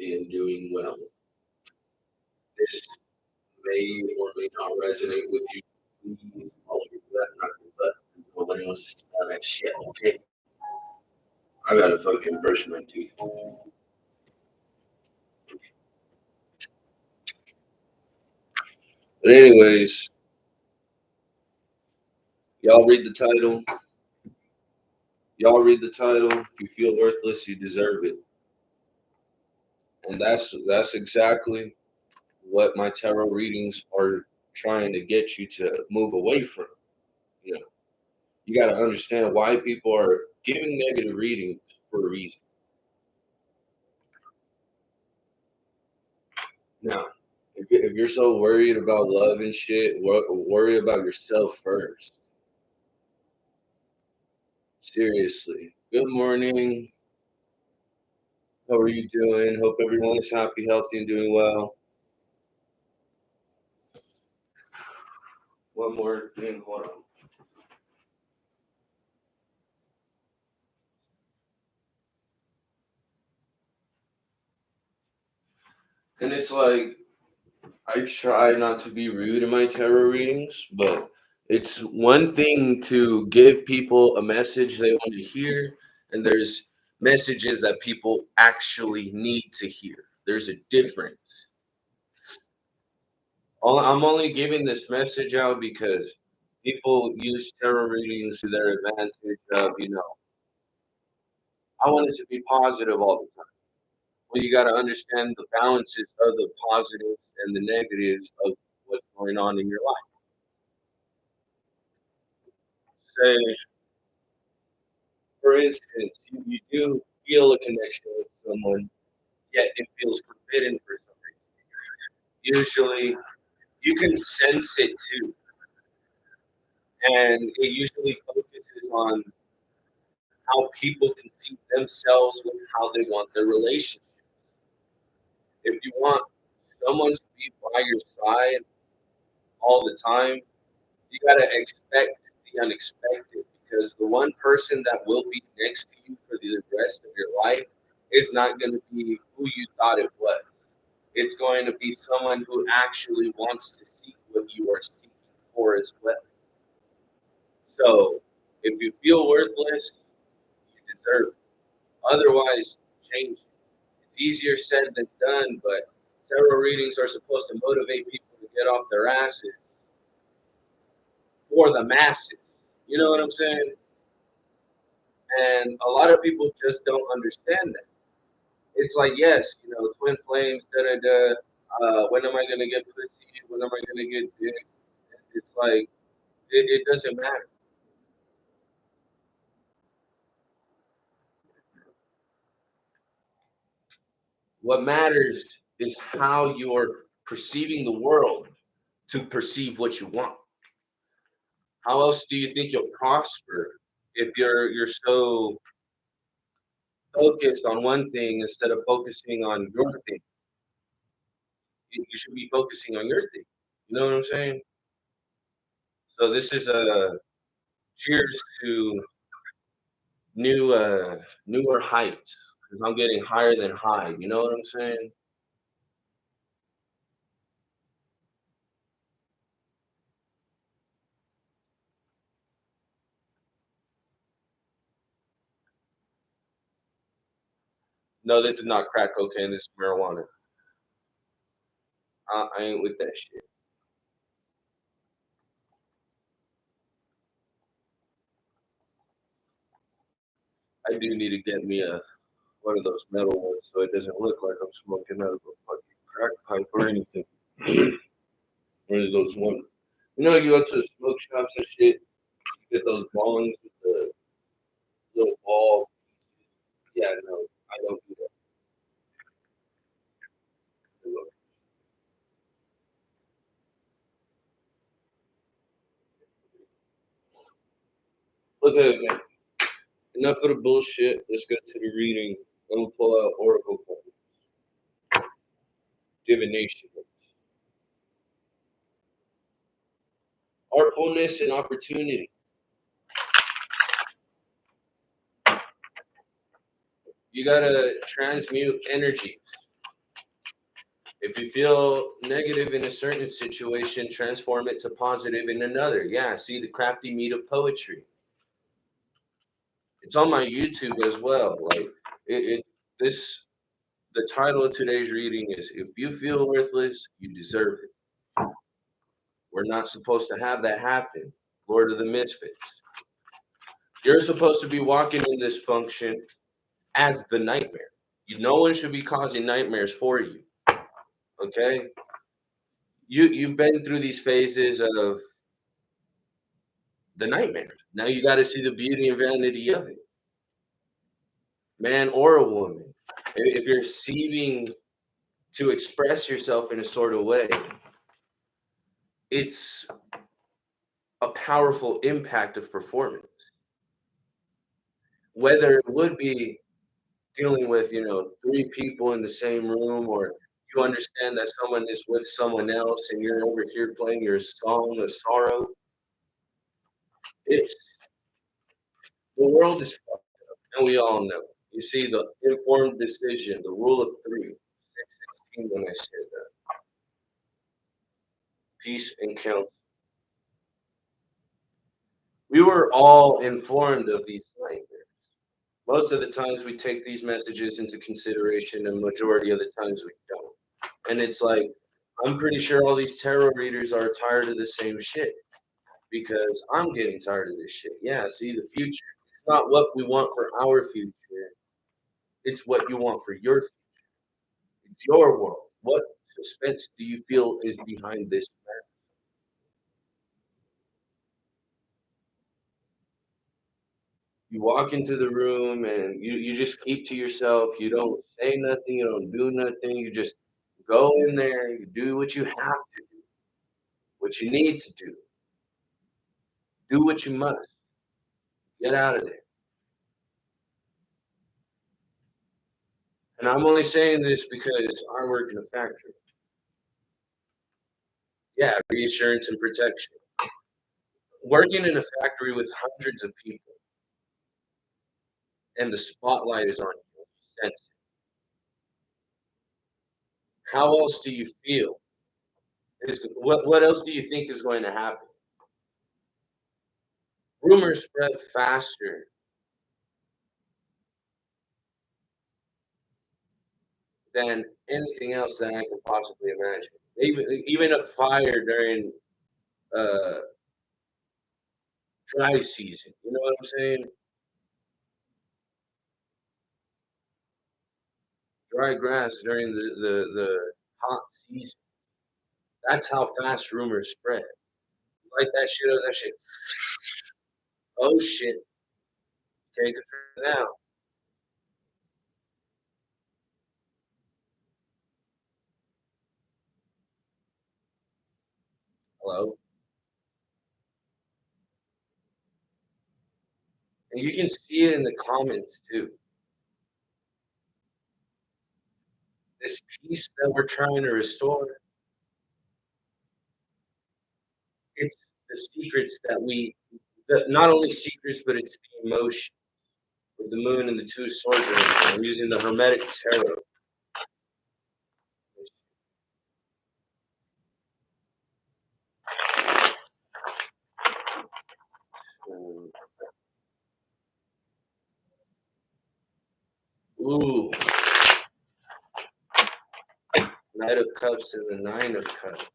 healthy and doing well. This may or may not resonate with you. Please follow your gut, not your butt. Nobody wants to smell that shit, okay? I gotta fucking brush my teeth. But anyways, y'all read the title. Y'all read the title. If you feel worthless, you deserve it. And that's exactly what my tarot readings are trying to get you to move away from. You know, you got to understand why people are giving negative readings for a reason. Now, if you're so worried about love and shit, worry about yourself first. Seriously. Good morning. How are you doing? Hope everyone is happy, healthy, and doing well. One more thing. Hold on. And it's like, I try not to be rude in my tarot readings, but it's one thing to give people a message they want to hear, and there's messages that people actually need to hear. There's a difference. I'm only giving this message out because people use tarot readings to their advantage of, I want it to be positive all the time. Well, you got to understand the balances of the positives and the negatives of what's going on in your life. Say, for instance, you do feel a connection with someone, yet it feels forbidden for some reason. Usually, you can sense it too, and it usually focuses on how people conceive themselves with how they want their relationship. If you want someone to be by your side all the time, you got to expect the unexpected because the one person that will be next to you for the rest of your life is not going to be who you thought it was. It's going to be someone who actually wants to seek what you are seeking for as well. So if you feel worthless, you deserve it. Otherwise, change it. It's easier said than done, but tarot readings are supposed to motivate people to get off their asses for the masses. You know what I'm saying? And a lot of people just don't understand that. It's like, yes, twin flames, da da da. When am I gonna get pussy? When am I gonna get dick? It's like it doesn't matter. What matters is how you're perceiving the world to perceive what you want. How else do you think you'll prosper if you're so focused on one thing instead of focusing on your thing? You should be focusing on your thing. You know what I'm saying? So this is a cheers to newer heights because I'm getting higher than high. You know what I'm saying? No, this is not crack cocaine. This is marijuana. I ain't with that shit. I do need to get me a one of those metal ones so it doesn't look like I'm smoking out of a fucking crack pipe or anything. One of those ones. You go to the smoke shops and shit, you get those bongs with the little ball pieces. Yeah, no, I don't do that. Okay, okay. Enough of the bullshit. Let's go to the reading. I'm gonna pull out Oracle cards. Divination. Artfulness and opportunity. You gotta transmute energies. If you feel negative in a certain situation, transform it to positive in another. Yeah, see the crafty meat of poetry. It's on my YouTube as well. Like it this the title of today's reading is If You Feel Worthless, You Deserve It. We're not supposed to have that happen. Lord of the Misfits. You're supposed to be walking in this function as the nightmare. No one should be causing nightmares for you. Okay? You've been through these phases of the nightmare. Now you got to see the beauty and vanity of it, man or a woman. If you're seeming to express yourself in a sort of way, it's a powerful impact of performance. Whether it would be dealing with, three people in the same room, or you understand that someone is with someone else and you're over here playing your song of sorrow, it's the world is fucked, and we all know. You see the informed decision, the rule of three, 616 when I said that. Peace and counsel. We were all informed of these nightmares. Most of the times we take these messages into consideration, and majority of the times we don't. And it's like, I'm pretty sure all these tarot readers are tired of the same shit because I'm getting tired of this shit. Yeah, see, the future. It's not what we want for our future, it's what you want for your future. It's your world. What suspense do you feel is behind this? You walk into the room and you just keep to yourself. You don't say nothing. You don't do nothing. You just go in there. You do what you have to do, what you need to do what you must. Get out of there. And I'm only saying this because I work in a factory. Yeah, reassurance and protection. Working in a factory with hundreds of people and the spotlight is on you. You sense it. How else do you feel? What else do you think is going to happen? Rumors spread faster than anything else that I could possibly imagine. Even a fire during uh, dry season. You know what I'm saying? Dry grass during the hot season. That's how fast rumors spread. Like that shit or that shit. Oh shit. Take it now. Hello. And you can see it in the comments too. This peace that we're trying to restore, it's the secrets that not only secrets, but it's the emotion with the moon and the two of swords. I'm using the Hermetic Tarot. Ooh, Knight of Cups and the Nine of Cups.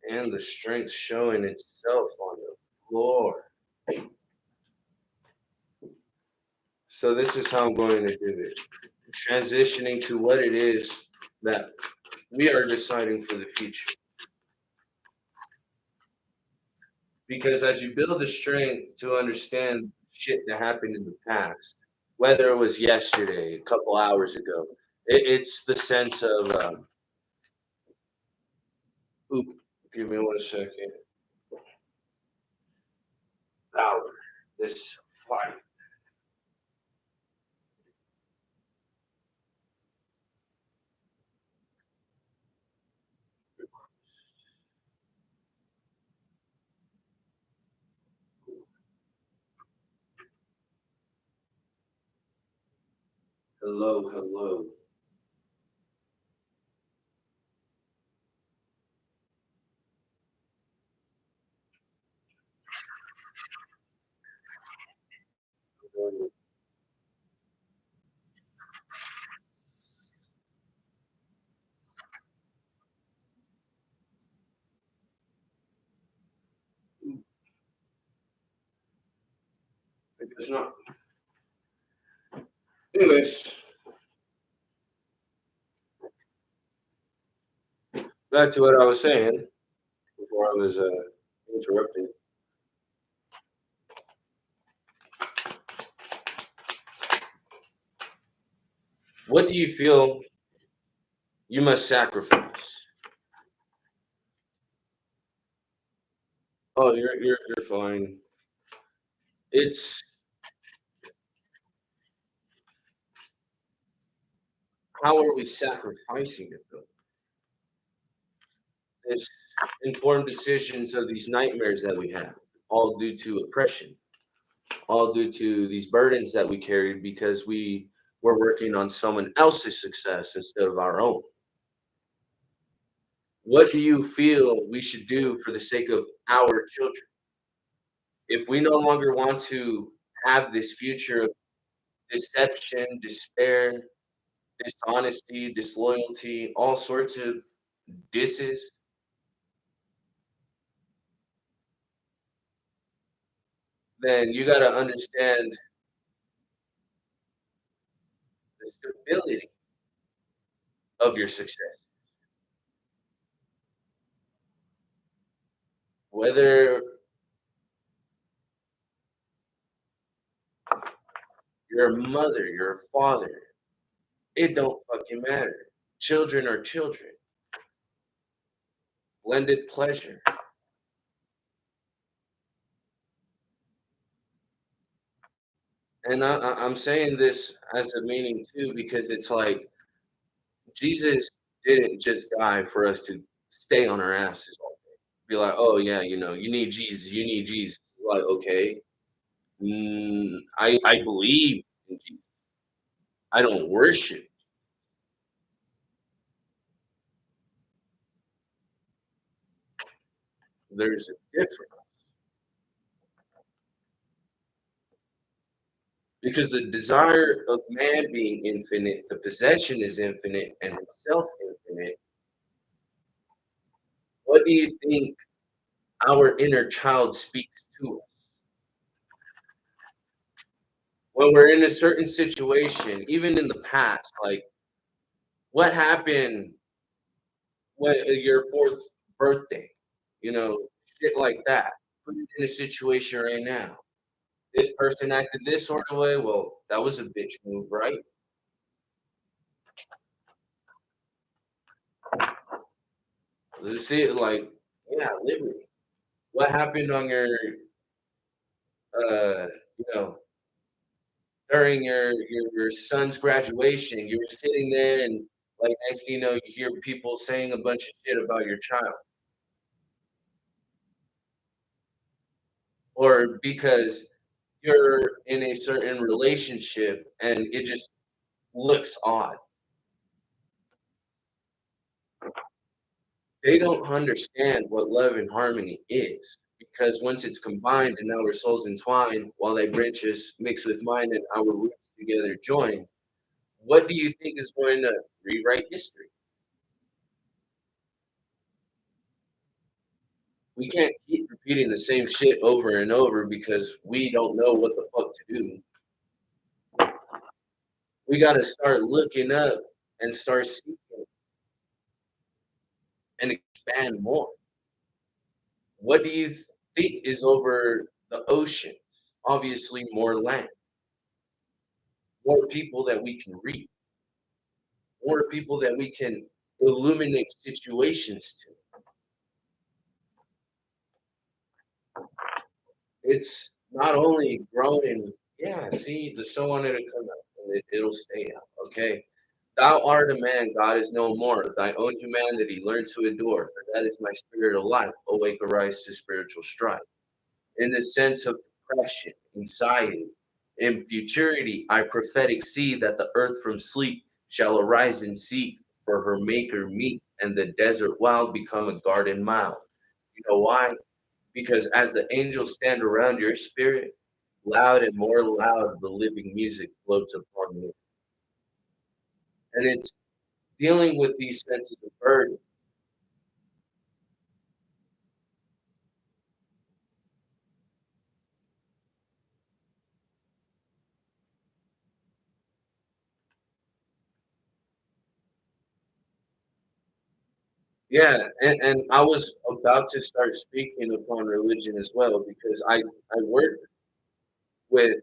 And the strength showing itself on the floor. So this is how I'm going to do it. Transitioning to what it is that we are deciding for the future. Because as you build the strength to understand shit that happened in the past, whether it was yesterday, a couple hours ago, it's the sense of, oop, give me 1 second. Valor, this fight. Hello, hello. It's not. Anyways, back to what I was saying before I was interrupted. What do you feel you must sacrifice? Oh, you're fine. It's how are we sacrificing it though? It's informed decisions of these nightmares that we have, all due to oppression, all due to these burdens that we carried because we were working on someone else's success instead of our own. What do you feel we should do for the sake of our children? If we no longer want to have this future of deception, despair, dishonesty, disloyalty, all sorts of disses, then you got to understand the stability of your success. Whether you're a mother, you're a father, it don't fucking matter. Children are children. Blended pleasure. And I'm saying this as a meaning too, because it's like Jesus didn't just die for us to stay on our asses all day. Be like, oh yeah, you need Jesus, you need Jesus. Like, okay, I believe in Jesus. I don't worship. There's a difference because the desire of man being infinite, the possession is infinite, and himself infinite. What do you think our inner child speaks to us when we're in a certain situation, even in the past? Like, what happened when your fourth birthday? You know, shit like that. Put it in a situation right now. This person acted this sort of way. Well, that was a bitch move, right? Let's see it like, yeah, liberty. What happened on uh, you know, during your son's graduation? You were sitting there, and like next thing you know, you hear people saying a bunch of shit about your child, or because you're in a certain relationship and it just looks odd. They don't understand what love and harmony is because once it's combined and our souls entwined, while thy branches mix with mine and our roots together join, what do you think is going to rewrite history? We can't keep repeating the same shit over and over because we don't know what the fuck to do. We got to start looking up and start seeking and expand more. What do you think is over the ocean? Obviously, more land, more people that we can reach, more people that we can illuminate situations to. It's not only growing, yeah, see, the sun wanted to come out and it'll stay out, okay? Thou art a man, God is no more. Thy own humanity learn to adore, for that is my spirit of life. Awake, arise to spiritual strife. In the sense of depression, anxiety, in futurity, I prophetic see that the earth from sleep shall arise and seek for her maker meet, and the desert wild become a garden mild. You know why? Because as the angels stand around your spirit, loud and more loud the living music floats upon me. And it's dealing with these senses of burden. Yeah, and I was about to start speaking upon religion as well because I work with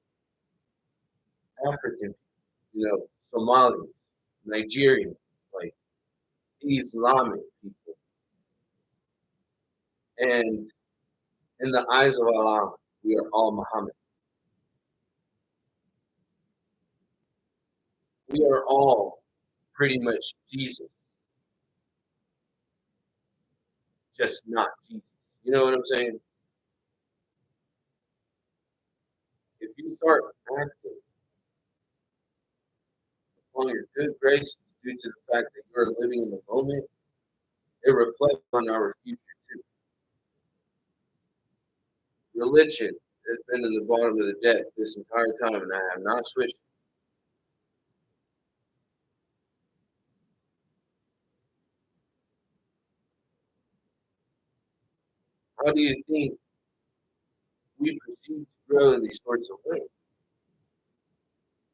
African, Somali, Nigerian, like Islamic people. And in the eyes of Allah, we are all Muhammad. We are all pretty much Jesus, just not Jesus. You know what I'm saying? If you start acting on your good graces due to the fact that you're living in the moment, it reflects on our future too. Religion has been in the bottom of the deck this entire time, and I have not switched. How do you think we proceed to grow in these sorts of ways?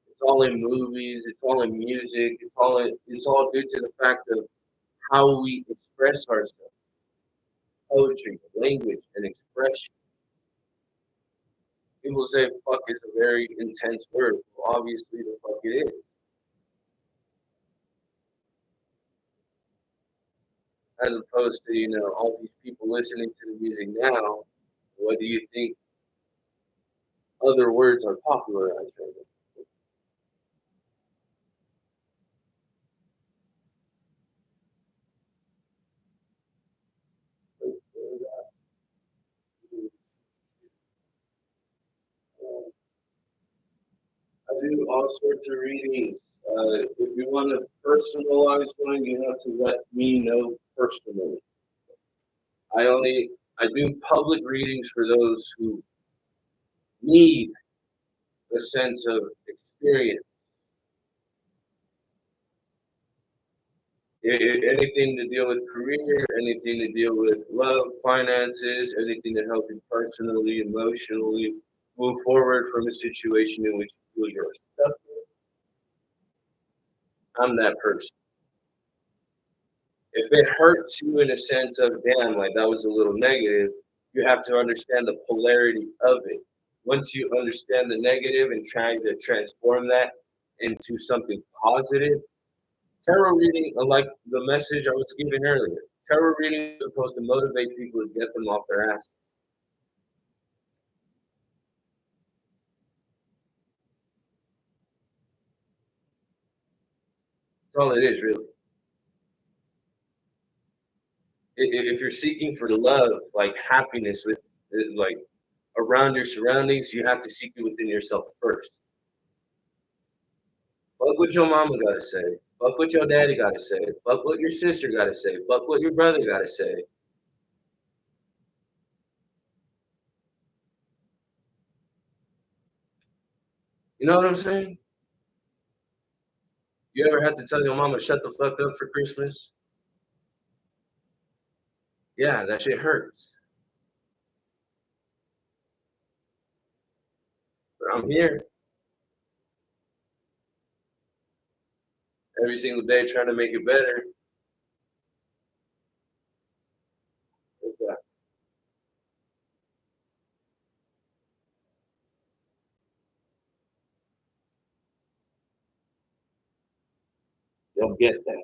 It's all in movies, it's all in music, it's all due to the fact of how we express ourselves, poetry, language, and expression. People say fuck is a very intense word. Well, obviously the fuck it is. As opposed to, all these people listening to the music now, what do you think other words are popularized right now? I do all sorts of readings. If you want to personalize one, you have to let me know personally. I only I do public readings for those who need a sense of experience. Anything to deal with career, anything to deal with love, finances, anything to help you personally, emotionally move forward from a situation in which you feel you're stuck. I'm that person. If it hurts you in a sense of, damn, like that was a little negative, you have to understand the polarity of it. Once you understand the negative and trying to transform that into something positive, tarot reading, like the message I was giving earlier, tarot reading is supposed to motivate people to get them off their ass. That's all it is, really. If you're seeking for love, like happiness with, like around your surroundings, you have to seek it within yourself first. Fuck what your mama gotta say. Fuck what your daddy gotta say. Fuck what your sister gotta say. Fuck what your brother gotta say. You know what I'm saying? You ever have to tell your mama shut the fuck up for Christmas? Yeah, that shit hurts. But I'm here every single day trying to make it better. You'll get that.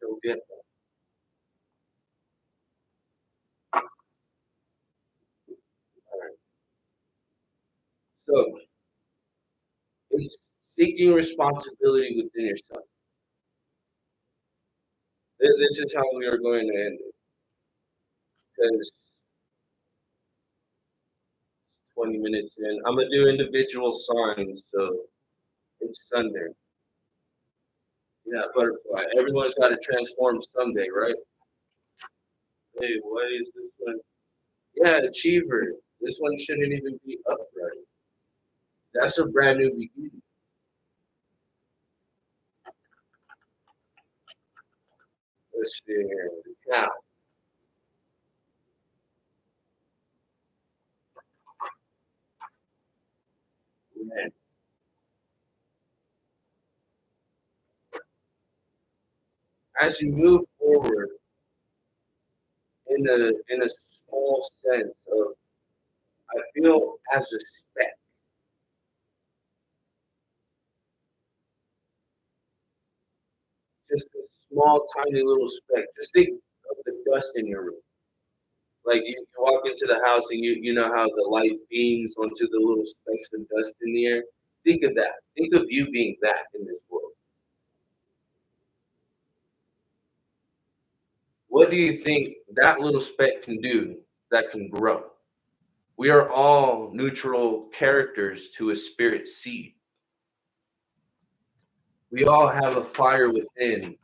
You'll get that. All right. So it's seeking responsibility within yourself. This is how we are going to end it. Because 20 minutes in, I'm gonna do individual signs. So it's Sunday. Yeah, butterfly. Everyone's got to transform someday, right? Hey, what is this one? Yeah, achiever. This one shouldn't even be upright. That's a brand new beginning. Let's see here. Now, man, as you move forward in a small sense of, I feel as a speck, just a small, tiny little speck. Just think of the dust in your room. Like you walk into the house and you know how the light beams onto the little specks of dust in the air. Think of that. Think of you being that in this world. What do you think that little speck can do that can grow? We are all neutral characters to a spirit seed. We all have a fire within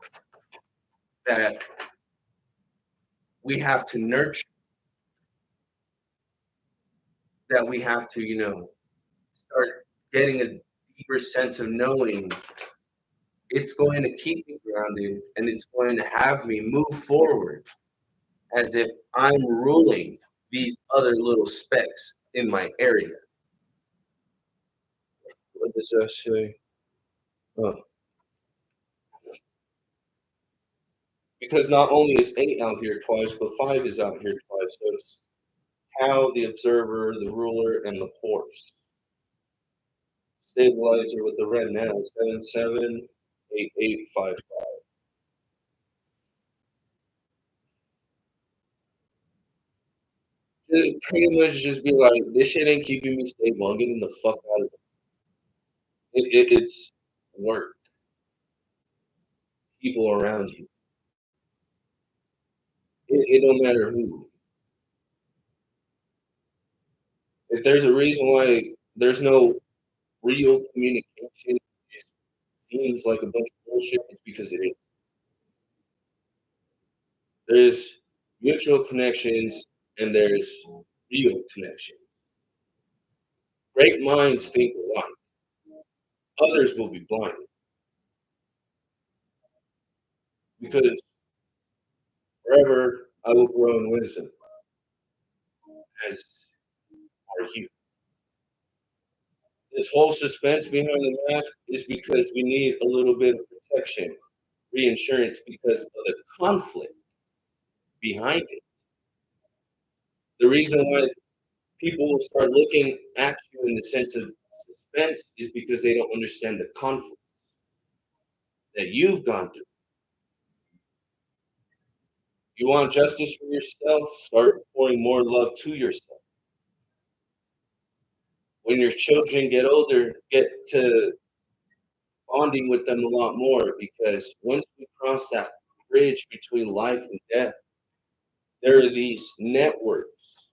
that we have to nurture, that we have to, start getting a deeper sense of knowing it's going to keep me grounded and it's going to have me move forward as if I'm ruling these other little specks in my area. What does that say? Oh. Because not only is 8 out here twice, but 5 is out here twice. So it's cow, the observer, the ruler, and the horse. Stabilizer with the red now, 778855. It pretty much just be like, this shit ain't keeping me stable. I'm getting the fuck out of it's work, people around you. It don't matter who. If there's a reason why there's no real communication, it seems like a bunch of bullshit, it's because it is. There's mutual connections and there's real connection. Great minds think alike. Others will be blind because forever I will grow in wisdom, as are you. This whole suspense behind the mask is because we need a little bit of protection, reinsurance because of the conflict behind it. The reason why people will start looking at you in the sense of suspense is because they don't understand the conflict that you've gone through. You want justice for yourself? Start pouring more love to yourself. When your children get older, get to bonding with them a lot more because once we cross that bridge between life and death, there are these networks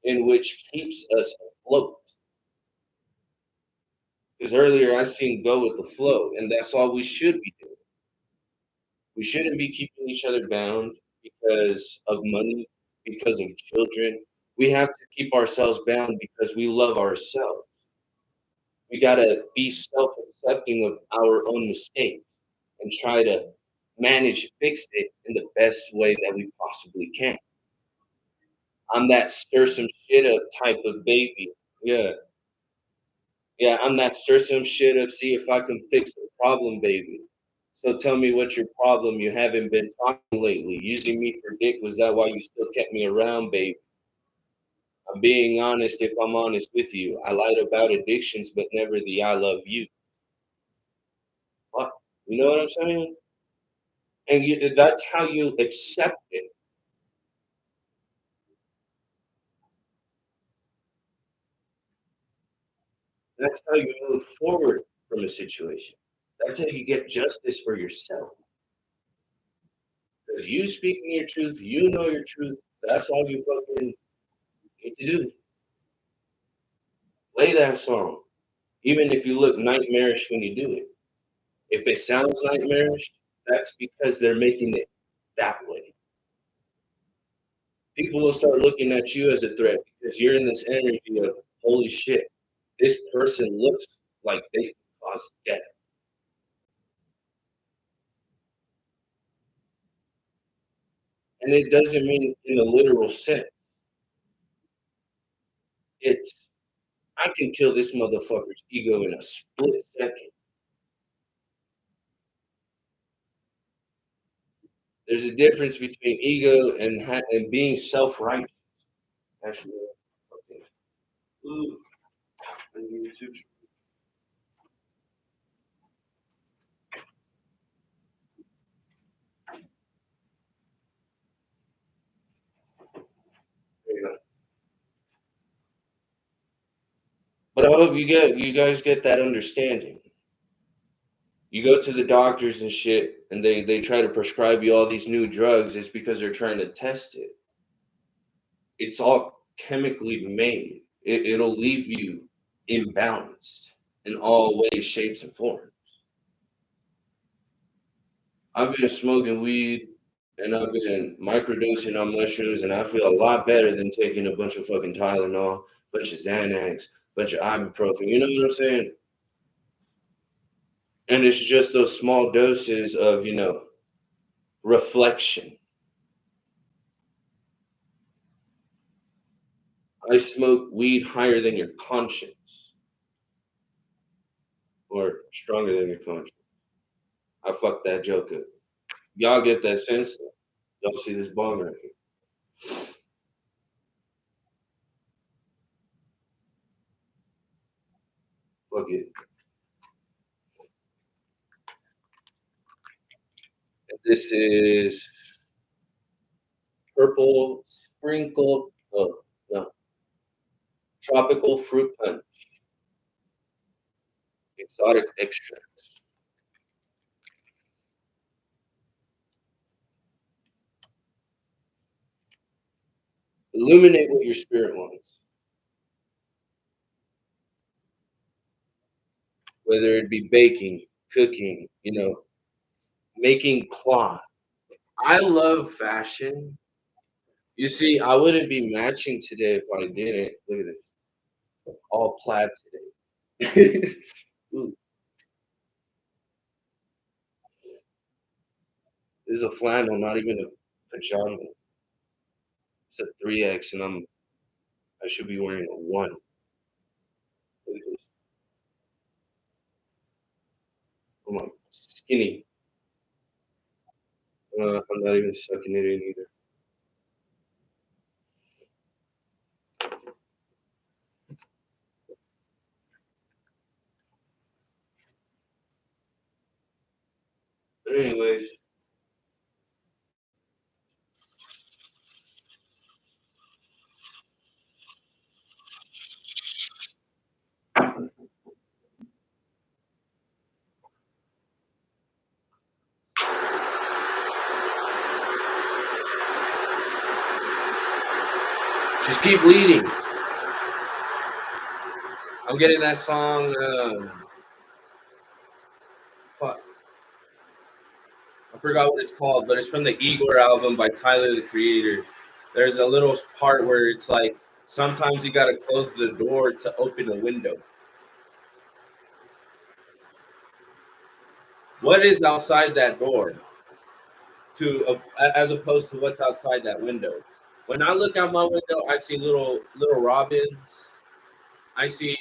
in which keeps us afloat. Because earlier I seen go with the flow, and that's all we should be doing. We shouldn't be keeping each other bound because of money, because of children. We have to keep ourselves bound because we love ourselves. We gotta be self-accepting of our own mistakes and try to manage, fix it in the best way that we possibly can. I'm that stir some shit up type of baby. Yeah. Yeah, I'm that stir some shit up, see if I can fix the problem, baby. So tell me what's your problem. You haven't been talking lately. Using me for dick, was that why you still kept me around, babe? I'm being honest if I'm honest with you. I lied about addictions, but never the I love you. What? You know what I'm saying? And that's how you accept it. That's how you move forward from a situation. That's how you get justice for yourself. Because you speaking your truth, you know your truth. That's all you fucking need to do. Play that song. Even if you look nightmarish when you do it. If it sounds nightmarish, that's because they're making it that way. people will start looking at you as a threat because you're in this energy of holy shit, this person looks like they can cause death. And it doesn't mean in a literal sense. It's I can kill this motherfucker's ego in a split second. There's a difference between ego and being self-righteous. Actually, okay. Ooh, on YouTube. There you go. But I hope you guys get that understanding. You go to the doctors and shit, and they try to prescribe you all these new drugs. It's because they're trying to test it. It's all chemically made. It'll leave you imbalanced in all ways, shapes, and forms. I've been smoking weed and I've been microdosing on mushrooms, and I feel a lot better than taking a bunch of fucking Tylenol, bunch of Xanax, bunch of ibuprofen. You know what I'm saying? And it's just those small doses of, reflection. I smoke weed higher than your conscience or stronger than your conscience. I fucked that joke up. Y'all get that sense? Y'all see this bong right here? Fuck it. And this is purple sprinkled. Oh, no. Tropical fruit punch. Exotic extract. Illuminate what your spirit wants. Whether it be baking, cooking, making cloth. I love fashion. You see, I wouldn't be matching today if I didn't. Look at this. All plaid today. Ooh, this is a flannel, not even a pajama. It's a 3X and I should be wearing a 1. Look at this. I'm like skinny. I'm not even sucking it in either. But anyways, just keep leading. I'm getting that song. Fuck, I forgot what it's called, but it's from the Igor album by Tyler the Creator. There's a little part where it's like sometimes you gotta close the door to open a window. What is outside that door as opposed to what's outside that window? When I look out my window, I see little robins. I see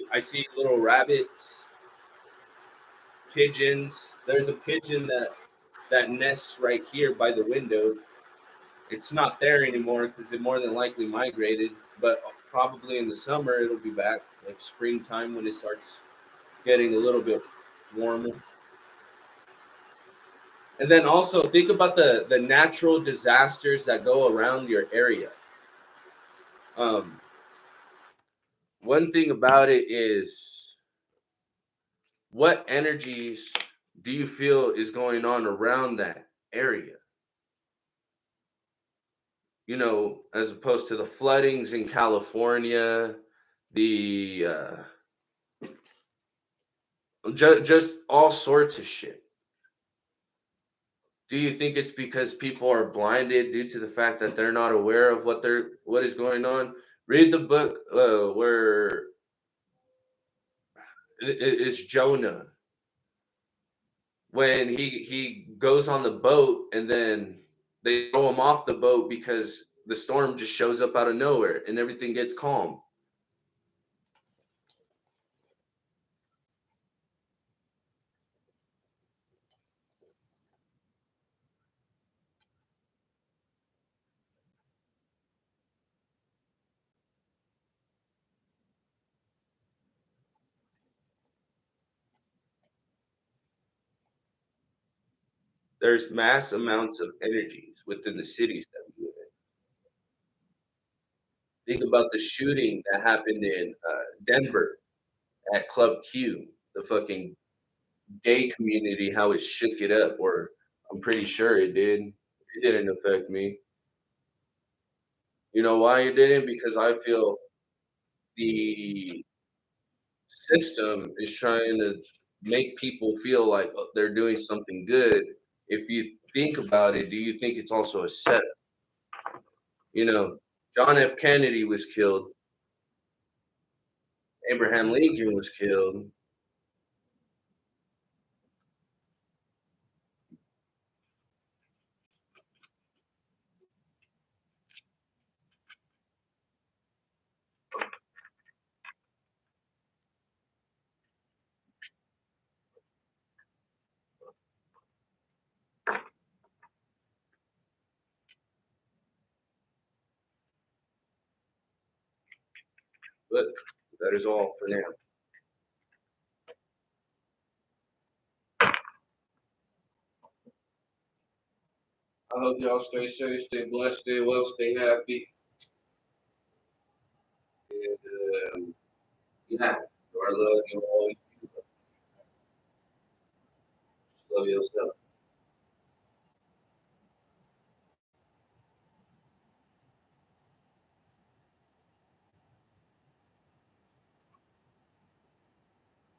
little rabbits, pigeons. There's a pigeon that nests right here by the window. It's not there anymore because it more than likely migrated, but probably in the summer it'll be back, like springtime when it starts getting a little bit warmer. And then also think about the natural disasters that go around your area. Um, One thing about it is what energies do you feel is going on around that area? As opposed to the floodings in California, the just all sorts of shit. Do you think it's because people are blinded due to the fact that they're not aware of what is going on? Read the book where it's Jonah when he goes on the boat and then they throw him off the boat because the storm just shows up out of nowhere and everything gets calm. There's mass amounts of energies within the cities that we live in. Think about the shooting that happened in Denver at Club Q, the fucking gay community, how it shook it up, or I'm pretty sure it did. It didn't affect me. You know why it didn't? Because I feel the system is trying to make people feel like they're doing something good. If you think about it, do you think it's also a setup? You know, John F. Kennedy was killed, Abraham Lincoln was killed, but that is all for now. I hope y'all stay safe, stay blessed, stay well, stay happy, and yeah, I love you always. Love yourself.